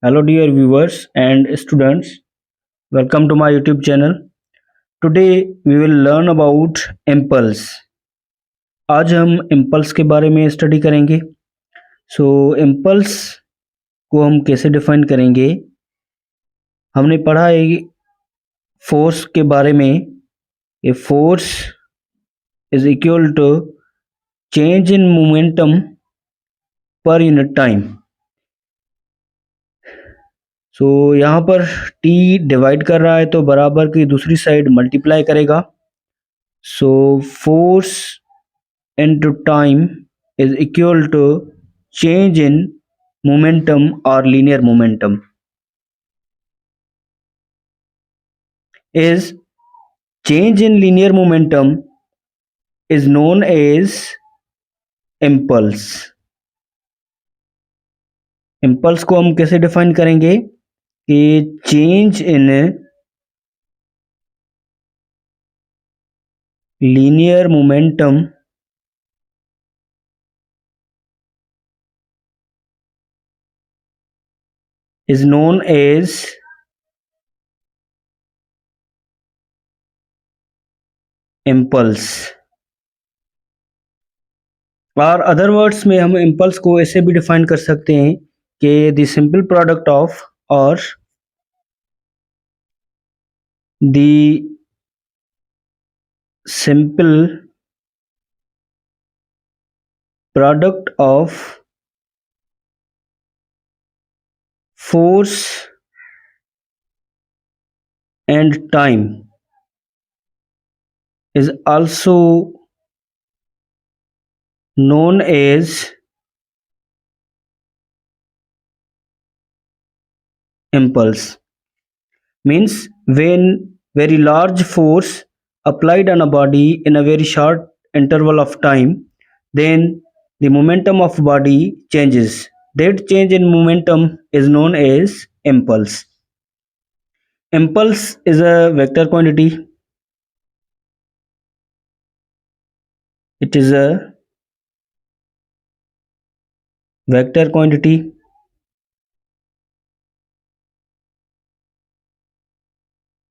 Hello, dear viewers and students. Welcome to my YouTube channel. Today we will learn about impulse. आज हम impulse के बारे में study करेंगे. सो impulse को हम कैसे डिफाइन करेंगे. हमने पढ़ा है फोर्स के बारे में. A force is equal to change in momentum per unit time. So यहाँ पर t डिवाइड कर रहा है तो बराबर की दूसरी साइड मल्टीप्लाई करेगा. So force into time is equal to change in momentum or linear momentum. Is change in linear momentum is known as impulse. impulse को हम कैसे डिफाइन करेंगे कि change in linear momentum is known as impulse. और other words में हम impulse को ऐसे भी डिफाइन कर सकते हैं कि द सिंपल प्रोडक्ट ऑफ और the simple product of force and time is also known as impulse. Means when very large force applied on a body in a very short interval of time, then the momentum of body changes. That change in momentum is known as impulse. Impulse is a vector quantity. It is a vector quantity.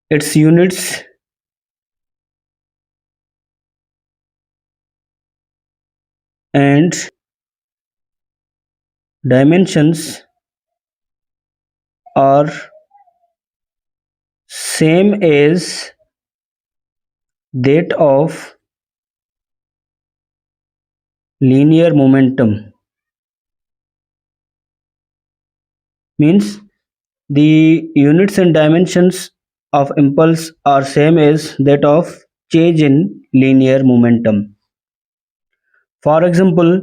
Its units and dimensions are same as that of linear momentum. Means the units and dimensions of impulse are same as that of change in linear momentum. For example,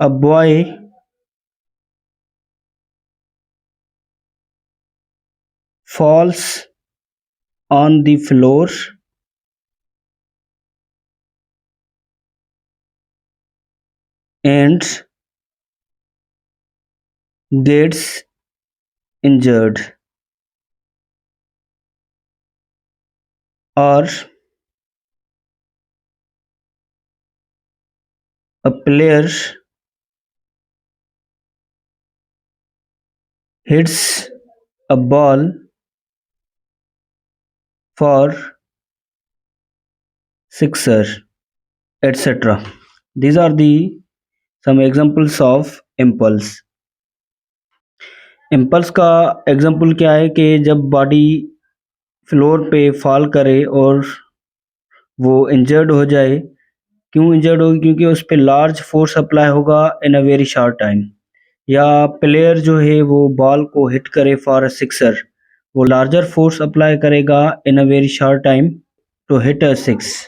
a boy falls on the floor and gets injured. Or a player hits a ball for sixer, etc. These are the some examples of impulse. impulse का example क्या है कि जब body floor पे fall करे और वो injured हो जाए. क्यों इंजर्ड होगी? क्योंकि उस पर लार्ज फोर्स अप्लाई होगा in a very short time. या प्लेयर जो है वो बॉल को हिट करे फॉर अ सिक्सर, वो लार्जर फोर्स अप्लाई करेगा in a very short time to hit a six.